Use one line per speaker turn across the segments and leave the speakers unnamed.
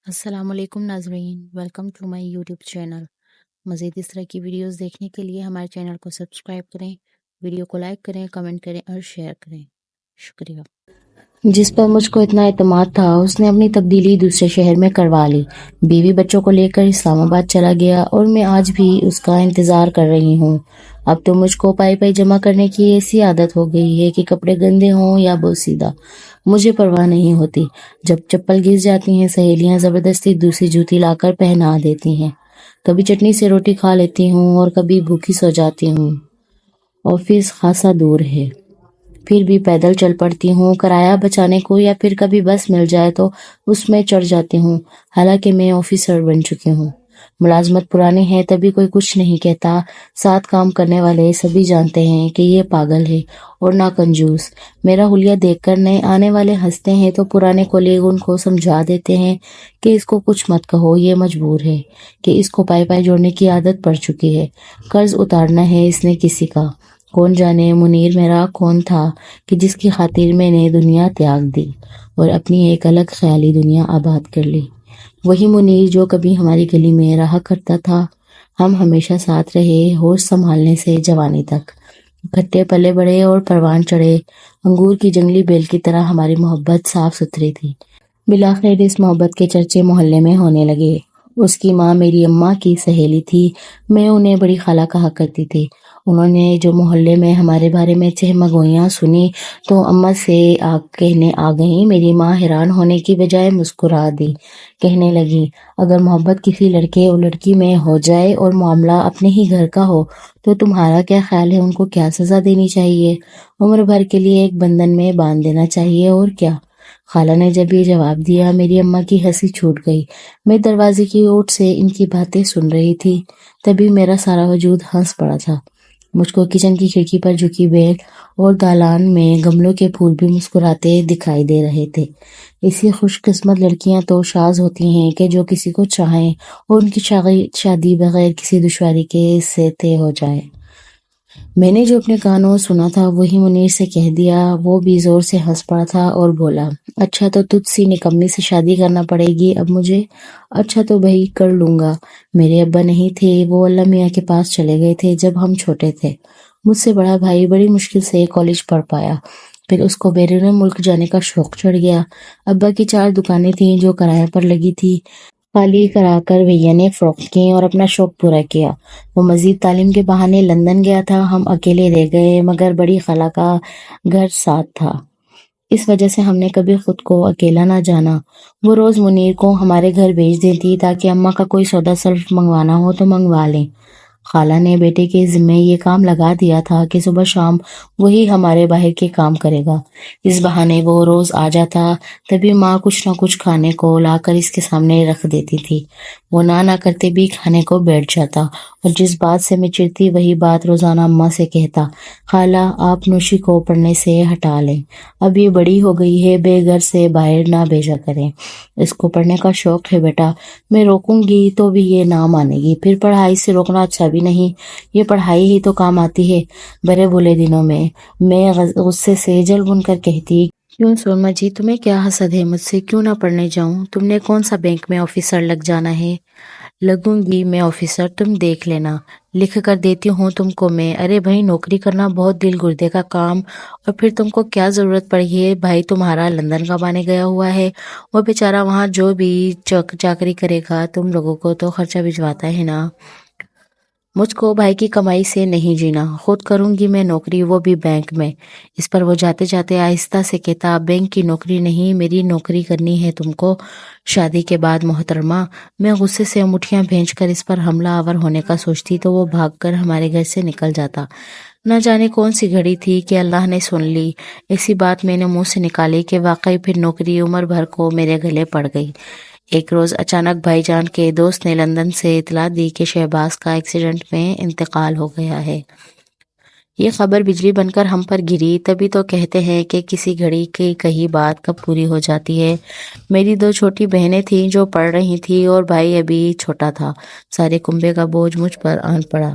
السلام علیکم ناظرین، welcome to my YouTube channel. مزید اس طرح کی ویڈیوز دیکھنے کے لیے ہمارے چینل کو سبسکرائب کریں، ویڈیو کو لائک کریں، کمنٹ کریں اور شیئر کریں۔ شکریہ۔ جس پر مجھ کو اتنا اعتماد تھا اس نے اپنی تبدیلی دوسرے شہر میں کروا لی، بیوی بچوں کو لے کر اسلام آباد چلا گیا اور میں آج بھی اس کا انتظار کر رہی ہوں۔ اب تو مجھ کو پائی پائی جمع کرنے کی ایسی عادت ہو گئی ہے کہ کپڑے گندے ہوں یا بوسیدہ مجھے پرواہ نہیں ہوتی۔ جب چپل گر جاتی ہیں سہیلیاں زبردستی دوسری جوتی لا کر پہنا دیتی ہیں، کبھی چٹنی سے روٹی کھا لیتی ہوں اور کبھی بھوکی سو جاتی ہوں۔ آفس خاصا دور ہے، پھر بھی پیدل چل پڑتی ہوں کرایہ بچانے کو، یا پھر کبھی بس مل جائے تو اس میں چڑھ جاتی ہوں۔ حالانکہ میں آفیسر بن چکی ہوں، ملازمت پرانی ہے، تبھی کوئی کچھ نہیں کہتا۔ ساتھ کام کرنے والے سبھی جانتے ہیں کہ یہ پاگل ہے اور نہ کنجوس۔ میرا حلیہ دیکھ کر نئے آنے والے ہنستے ہیں تو پرانے کولیگ ان کو سمجھا دیتے ہیں کہ اس کو کچھ مت کہو، یہ مجبور ہے، کہ اس کو پائی پائی جوڑنے کی عادت پڑ چکی ہے، قرض اتارنا ہے اس نے کسی کا۔ کون جانے منیر میرا کون تھا کہ جس کی خاطر میں نے دنیا تیاگ دی اور اپنی ایک الگ خیالی دنیا آباد کر لی۔ وہی منیر جو کبھی ہماری گلی میں رہا کرتا تھا۔ ہم ہمیشہ ساتھ رہے، ہوش سنبھالنے سے جوانی تک، اکٹھے پلے بڑھے اور پروان چڑھے۔ انگور کی جنگلی بیل کی طرح ہماری محبت صاف ستھری تھی۔ بالآخر اس محبت کے چرچے محلے میں ہونے لگے۔ اس کی ماں میری اماں کی سہیلی تھی، میں انہیں بڑی خالہ کہا کرتی تھی۔ انہوں نے جو محلے میں ہمارے بارے میں چہمگوئیاں سنی تو اماں سے کہنے آ گئیں۔ میری ماں حیران ہونے کی بجائے مسکرا دی، کہنے لگی اگر محبت کسی لڑکے اور لڑکی میں ہو جائے اور معاملہ اپنے ہی گھر کا ہو تو تمہارا کیا خیال ہے ان کو کیا سزا دینی چاہیے؟ عمر بھر کے لیے ایک بندھن میں باندھ دینا چاہیے اور کیا۔ خالہ نے جب یہ جواب دیا میری اماں کی ہنسی چھوٹ گئی۔ میں دروازے کی اوٹ سے ان کی باتیں سن رہی تھی، تبھی میرا سارا وجود ہنس پڑا تھا۔ مجھ کو کچن کی کھڑکی پر جھکی بیل اور دالان میں گملوں کے پھول بھی مسکراتے دکھائی دے رہے تھے۔ ایسی خوش قسمت لڑکیاں تو شاذ ہوتی ہیں کہ جو کسی کو چاہیں اور ان کی شادی بغیر کسی دشواری کے سے طے ہو جائے۔ میں نے جو اپنے کانوں سنا تھا وہی منیر سے کہہ دیا۔ وہ بھی زور سے ہنس پڑا تھا اور بولا اچھا تو تجھ سی نکمی سے شادی کرنا پڑے گی اب مجھے؟ اچھا تو بھائی کر لوں گا۔ میرے ابا نہیں تھے، وہ اللہ میاں کے پاس چلے گئے تھے جب ہم چھوٹے تھے۔ مجھ سے بڑا بھائی بڑی مشکل سے کالج پڑھ پایا، پھر اس کو بیرون ملک جانے کا شوق چڑھ گیا۔ ابا کی 4 دکانیں تھیں جو کرائے پر لگی تھی، خالی کرا کر بھیا نے فروخت کی اور اپنا شوق پورا کیا۔ وہ مزید تعلیم کے بہانے لندن گیا تھا، ہم اکیلے رہ گئے، مگر بڑی خالہ کا گھر ساتھ تھا، اس وجہ سے ہم نے کبھی خود کو اکیلا نہ جانا۔ وہ روز منیر کو ہمارے گھر بھیج دیتی تاکہ اماں کا کوئی سودا صرف منگوانا ہو تو منگوا لیں۔ خالہ نے بیٹے کے ذمے یہ کام لگا دیا تھا کہ صبح شام وہی ہمارے باہر کے کام کرے گا۔ اس بہانے وہ روز آ جاتا، تبھی ماں کچھ نہ کچھ کھانے کو لا کر اس کے سامنے رکھ دیتی تھی۔ وہ نہ کرتے بھی کھانے کو بیٹھ جاتا اور جس بات سے میں چڑتی وہی بات روزانہ اماں سے کہتا، خالہ آپ نوشی کو پڑھنے سے ہٹا لیں، اب یہ بڑی ہو گئی ہے، بے گھر سے باہر نہ بھیجا کریں، اس کو پڑھنے کا شوق ہے بیٹا، میں روکوں گی تو بھی یہ نہ مانے گی، پھر پڑھائی سے روکنا اچھا بھی نہیں، یہ پڑھائی ہی تو کام آتی ہے۔ برے بولے دنوں میں غصے سے جل بن کر کہتی، کیوں سورما جی تمہیں کیا حسد ہے مجھ سے، کیوں نہ پڑھنے جاؤں؟ تم نے کون سا بینک میں آفیسر لگ جانا ہے؟ لگوں گی میں آفیسر، تم دیکھ لینا، لکھ کر دیتی ہوں تم کو میں۔ ارے بھائی نوکری کرنا بہت دل گردے کا کام، اور پھر تم کو کیا ضرورت پڑی ہے؟ بھائی تمہارا لندن کمانے گیا ہوا ہے، وہ بیچارہ وہاں جو بھی چاکری کرے گا تم لوگوں کو تو خرچہ بھجواتا ہے نا۔ مجھ کو بھائی کی کمائی سے نہیں جینا، خود کروں گی میں نوکری، وہ بھی بینک میں۔ اس پر وہ جاتے جاتے آہستہ سے کہتا، بینک کی نوکری نہیں، میری نوکری کرنی ہے تم کو شادی کے بعد محترمہ۔ میں غصے سے انگوٹھیاں بھینچ کر اس پر حملہ آور ہونے کا سوچتی تو وہ بھاگ کر ہمارے گھر سے نکل جاتا۔ نہ جانے کون سی گھڑی تھی کہ اللہ نے سن لی، ایسی بات میں نے منہ سے نکالی کہ واقعی پھر نوکری عمر بھر کو میرے گلے پڑ گئی۔ ایک روز اچانک بھائی جان کے دوست نے لندن سے اطلاع دی کہ شہباز کا ایکسیڈنٹ میں انتقال ہو گیا ہے۔ یہ خبر بجلی بن کر ہم پر گری، تبھی تو کہتے ہیں کہ کسی گھڑی کی کہی بات کب پوری ہو جاتی ہے۔ میری 2 چھوٹی بہنیں تھیں جو پڑھ رہی تھیں اور بھائی ابھی چھوٹا تھا، سارے کنبے کا بوجھ مجھ پر آن پڑا۔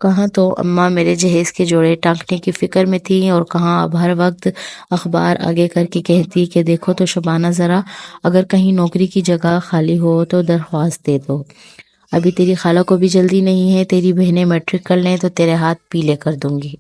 کہاں تو اماں میرے جہیز کے جوڑے ٹانکنے کی فکر میں تھی اور کہاں اب ہر وقت اخبار آگے کر کے کہتی کہ دیکھو تو شبانہ ذرا، اگر کہیں نوکری کی جگہ خالی ہو تو درخواست دے دو، ابھی تیری خالہ کو بھی جلدی نہیں ہے، تیری بہنیں میٹرک کر لیں تو تیرے ہاتھ پیلے کر دوں گی۔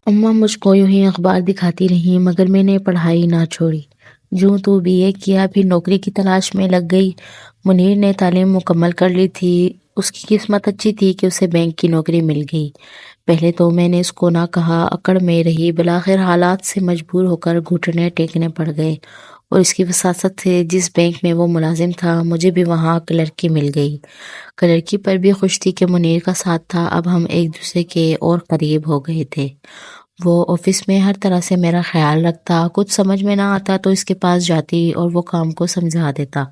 اماں مجھ کو یوں ہی اخبار دکھاتی رہی مگر میں نے پڑھائی نہ چھوڑی، جوں تو بی اے کیا، پھر نوکری کی تلاش میں لگ گئی۔ منیر نے تعلیم مکمل کر لی تھی، اس کی قسمت اچھی تھی کہ اسے بینک کی نوکری مل گئی۔ پہلے تو میں نے اس کو نہ کہا، اکڑ میں رہی، بالآخر حالات سے مجبور ہو کر گھٹنے ٹیکنے پڑ گئے اور اس کی وساطت سے جس بینک میں وہ ملازم تھا مجھے بھی وہاں کلرکی مل گئی۔ کلرکی پر بھی خوش تھی کہ منیر کا ساتھ تھا، اب ہم ایک دوسرے کے اور قریب ہو گئے تھے۔ وہ آفس میں ہر طرح سے میرا خیال رکھتا، کچھ سمجھ میں نہ آتا تو اس کے پاس جاتی اور وہ کام کو سمجھا دیتا۔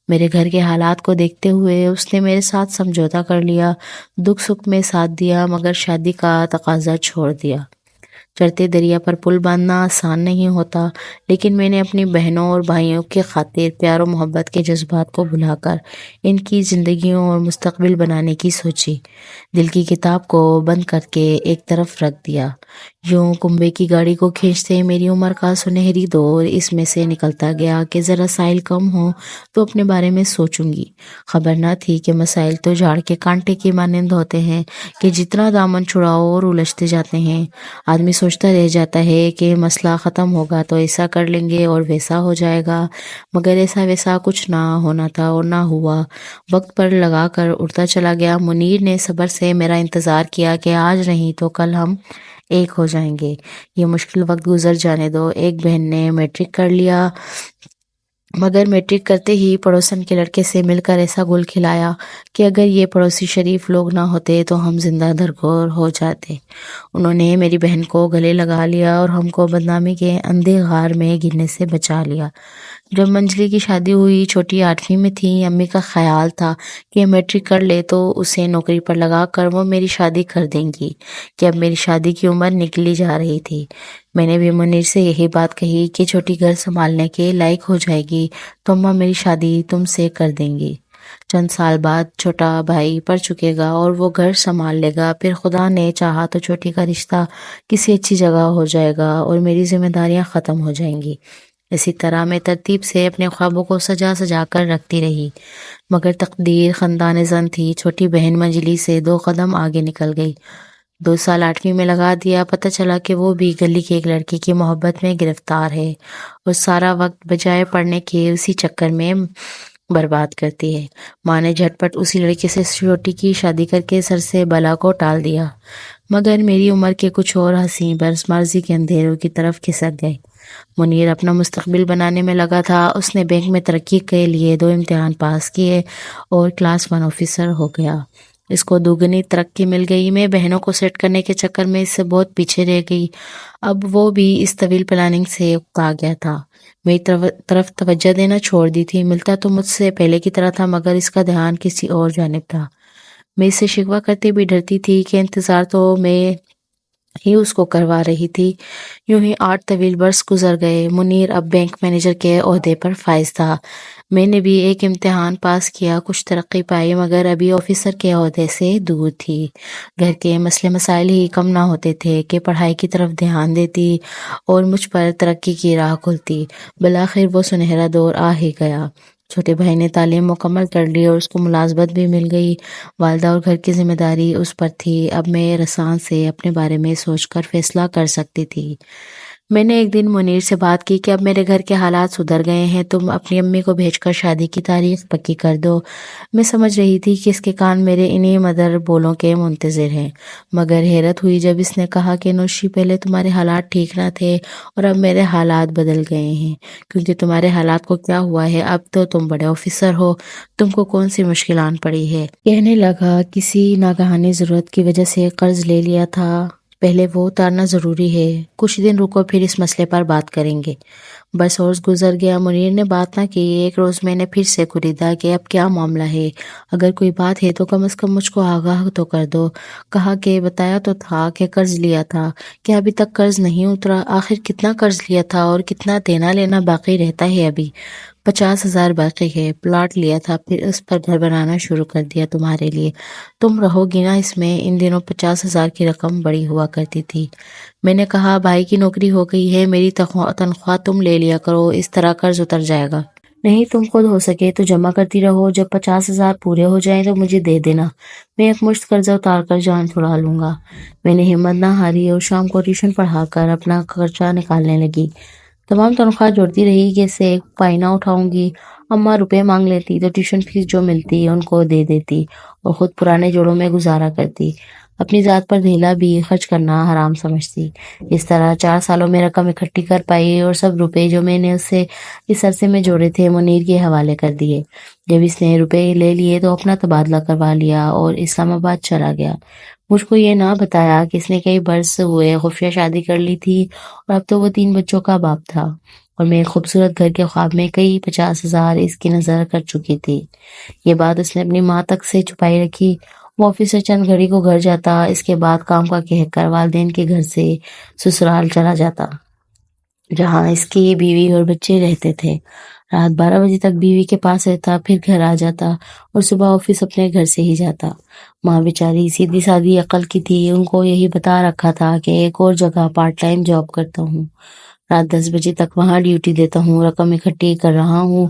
میرے گھر کے حالات کو دیکھتے ہوئے اس نے میرے ساتھ سمجھوتا کر لیا، دکھ سکھ میں ساتھ دیا، مگر شادی کا تقاضا چھوڑ دیا۔ چڑھتے دریا پر پل باندھنا آسان نہیں ہوتا، لیکن میں نے اپنی بہنوں اور بھائیوں کی خاطر پیار و محبت کے جذبات کو بھلا کر ان کی زندگیوں اور مستقبل بنانے کی سوچی۔ دل کی کتاب کو بند کر کے ایک طرف رکھ دیا۔ یوں کنبے کی گاڑی کو کھینچتے میری عمر کا سنہری دور اس میں سے نکلتا گیا کہ ذرا سائل کم ہو تو اپنے بارے میں سوچوں گی۔ خبر نہ تھی کہ مسائل تو جھاڑ کے کانٹے کی مانند ہوتے ہیں کہ جتنا دامن چھڑاؤ اور الجھتے جاتے ہیں۔ آدمی سوچتا رہ جاتا ہے کہ مسئلہ ختم ہوگا تو ایسا کر لیں گے اور ویسا ہو جائے گا، مگر ایسا ویسا کچھ نہ ہونا تھا اور نہ ہوا۔ وقت پر لگا کر اڑتا چلا گیا۔ منیر نے صبر سے میرا انتظار کیا کہ آج نہیں تو کل ہم ایک ہو جائیں گے، یہ مشکل وقت گزر جانے دو۔ ایک بہن نے میٹرک کر لیا، مگر میٹرک کرتے ہی پڑوسن کے لڑکے سے مل کر ایسا گل کھلایا کہ اگر یہ پڑوسی شریف لوگ نہ ہوتے تو ہم زندہ درگور ہو جاتے۔ انہوں نے میری بہن کو گلے لگا لیا اور ہم کو بدنامی کے اندھے غار میں گرنے سے بچا لیا۔ جب منجلی کی شادی ہوئی، چھوٹی 8ویں میں تھی، امی کا خیال تھا کہ میٹرک کر لے تو اسے نوکری پر لگا کر وہ میری شادی کر دیں گی کہ اب میری شادی کی عمر نکلی جا رہی تھی۔ میں نے بھی منیر سے یہی بات کہی کہ چھوٹی گھر سنبھالنے کے لائق ہو جائے گی تو اماں میری شادی تم سے کر دیں گی۔ چند سال بعد چھوٹا بھائی پڑھ چکے گا اور وہ گھر سنبھال لے گا، پھر خدا نے چاہا تو چھوٹی کا رشتہ کسی اچھی جگہ ہو جائے گا اور میری ذمہ داریاں ختم ہو جائیں گی۔ اسی طرح میں ترتیب سے اپنے خوابوں کو سجا سجا کر رکھتی رہی، مگر تقدیر خاندان زن تھی، چھوٹی بہن منجلی سے 2 قدم آگے نکل گئی۔ 2 سال 8ویں میں لگا دیا، پتہ چلا کہ وہ بھی گلی کے ایک لڑکی کی محبت میں گرفتار ہے اور سارا وقت بجائے پڑھنے کے اسی چکر میں برباد کرتی ہے۔ ماں نے جھٹ پٹ اسی لڑکے سے چھوٹی کی شادی کر کے سر سے بلا کو ٹال دیا، مگر میری عمر کے کچھ اور حسین برس ماضی کے اندھیروں کی طرف کھسک گئے۔ منیر اپنا مستقبل بنانے میں لگا تھا، اس نے بینک میں ترقی کے لیے 2 امتحان پاس کیے اور کلاس 1 آفیسر ہو گیا۔ اس کو دوگنی ترقی مل گئی۔ میں بہنوں کو سیٹ کرنے کے چکر میں اس سے بہت پیچھے رہ گئی۔ اب وہ بھی اس طویل پلاننگ سے اکتا گیا تھا، میری طرف توجہ دینا چھوڑ دی تھی۔ ملتا تو مجھ سے پہلے کی طرح تھا، مگر اس کا دھیان کسی اور جانب تھا۔ میں اس سے شکوہ کرتے بھی ڈرتی تھی کہ انتظار تو میں ہی اس کو کروا رہی تھی۔ یوں ہی 8 طویل برس گزر گئے۔ منیر اب بینک مینیجر کے عہدے پر فائز تھا۔ میں نے بھی ایک امتحان پاس کیا، کچھ ترقی پائی، مگر ابھی آفیسر کے عہدے سے دور تھی۔ گھر کے مسئلے مسائل ہی کم نہ ہوتے تھے کہ پڑھائی کی طرف دھیان دیتی اور مجھ پر ترقی کی راہ کھلتی۔ بالآخر وہ سنہرا دور آ ہی گیا۔ چھوٹے بھائی نے تعلیم مکمل کر لی اور اس کو ملازمت بھی مل گئی۔ والدہ اور گھر کی ذمہ داری اس پر تھی۔ اب میں رسان سے اپنے بارے میں سوچ کر فیصلہ کر سکتی تھی۔ میں نے ایک دن منیر سے بات کی کہ اب میرے گھر کے حالات سدھر گئے ہیں، تم اپنی امی کو بھیج کر شادی کی تاریخ پکی کر دو۔ میں سمجھ رہی تھی کہ اس کے کان میرے انہی مدر بولوں کے منتظر ہیں، مگر حیرت ہوئی جب اس نے کہا کہ نوشی، پہلے تمہارے حالات ٹھیک نہ تھے اور اب میرے حالات بدل گئے ہیں، کیونکہ تمہارے حالات کو کیا ہوا ہے، اب تو تم بڑے آفیسر ہو، تم کو کون سی مشکل آن پڑی ہے۔ کہنے لگا، کسی ناگہانی ضرورت کی وجہ سے قرض لے لیا تھا، پہلے وہ اتارنا ضروری ہے، کچھ دن رکو پھر اس مسئلے پر بات کریں گے۔ بس روز گزر گیا، منیر نے بات نہ کی۔ ایک روز میں نے پھر سے خریدا کہ اب کیا معاملہ ہے، اگر کوئی بات ہے تو کم از کم مجھ کو آگاہ تو کر دو۔ کہا کہ بتایا تو تھا کہ قرض لیا تھا، کیا ابھی تک قرض نہیں اترا؟ آخر کتنا قرض لیا تھا اور کتنا دینا لینا باقی رہتا ہے ابھی؟ 50,000 باقی ہے، پلاٹ لیا تھا، پھر اس پر گھر بنانا شروع کر دیا تمہارے لیے۔ تم رہو گی نا اس میں؟ ان دنوں 50,000 کی رقم بڑی ہوا کرتی تھی۔ میں نے کہا بھائی کی نوکری ہو گئی ہے، میری تنخواہ تم لے لیا کرو، اس طرح قرض اتر جائے گا۔ نہیں، تم خود ہو سکے تو جمع کرتی رہو، جب 50,000 پورے ہو جائیں تو مجھے دے دینا، میں ایک مشت قرضہ اتار کر جان چھڑا لوں گا۔ میں نے ہمت نہ ہاری اور شام کو ٹیوشن پڑھا کر اپنا خرچہ نکالنے لگی۔ تمام تنخواہ جوڑتی رہی کہ سے ایک پائنا اٹھاؤں گی۔ اماں روپے مانگ لیتی تو ٹیوشن فیس جو ملتی ان کو دے دیتی اور خود پرانے جوڑوں میں گزارا کرتی۔ اپنی ذات پر دھیلا بھی خرچ کرنا حرام سمجھتی۔ اس طرح 4 سالوں میں رقم اکٹھی کر پائی اور سب روپے جو میں نے اس سے اس عرصے میں جوڑے تھے منیر کے حوالے کر دیے۔ جب اس نے روپے لے لیے تو اپنا تبادلہ کروا لیا اور اسلام آباد چلا گیا۔ مجھ کو یہ نہ بتایا کہ اس نے کئی برس ہوئے خفیہ شادی کر لی تھی اور اب تو وہ 3 بچوں کا باپ تھا اور میں ایک خوبصورت گھر کے خواب میں کئی 50,000 اس کی نظر کر چکی تھی۔ یہ بات اس نے اپنی ماں تک سے چھپائی رکھی۔ وہ آفس سے چند گھڑی کو گھر جاتا، اس کے بعد کام کا کہہ کر والدین کے گھر سے سسرال چلا جاتا جہاں اس کی بیوی اور بچے رہتے تھے۔ رات 12 بجے تک بیوی کے پاس رہتا، پھر گھر آ جاتا اور صبح آفس اپنے گھر سے ہی جاتا۔ ماں بیچاری سیدھی سادی عقل کی تھی، ان کو یہی بتا رکھا تھا کہ ایک اور جگہ پارٹ ٹائم جاب کرتا ہوں، رات 10 بجے تک وہاں ڈیوٹی دیتا ہوں، رقم اکٹھی کر رہا ہوں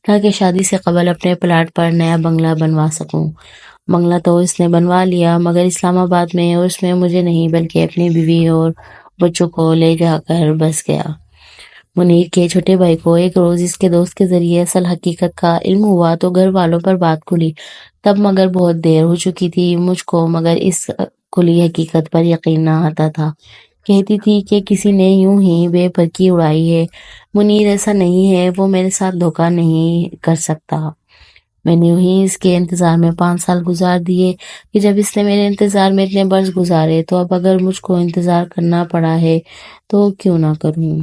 تاکہ شادی سے قبل اپنے پلاٹ پر نیا بنگلہ بنوا سکوں۔ بنگلہ تو اس نے بنوا لیا مگر اسلام آباد میں، اور اس میں مجھے نہیں بلکہ اپنی بیوی اور بچوں کو لے جا کر بس گیا۔ منیر کے چھوٹے بھائی کو ایک روز اس کے دوست کے ذریعے اصل حقیقت کا علم ہوا تو گھر والوں پر بات کھلی، تب مگر بہت دیر ہو چکی تھی۔ مجھ کو مگر اس کھلی حقیقت پر یقین نہ آتا تھا۔ کہتی تھی کہ کسی نے یوں ہی بے پرکی اڑائی ہے، منیر ایسا نہیں ہے، وہ میرے ساتھ دھوکہ نہیں کر سکتا۔ میں نے یوں ہی اس کے انتظار میں 5 سال گزار دیے کہ جب اس نے میرے انتظار میں اتنے برس گزارے تو اب اگر مجھ کو انتظار کرنا پڑا ہے تو کیوں نہ کروں۔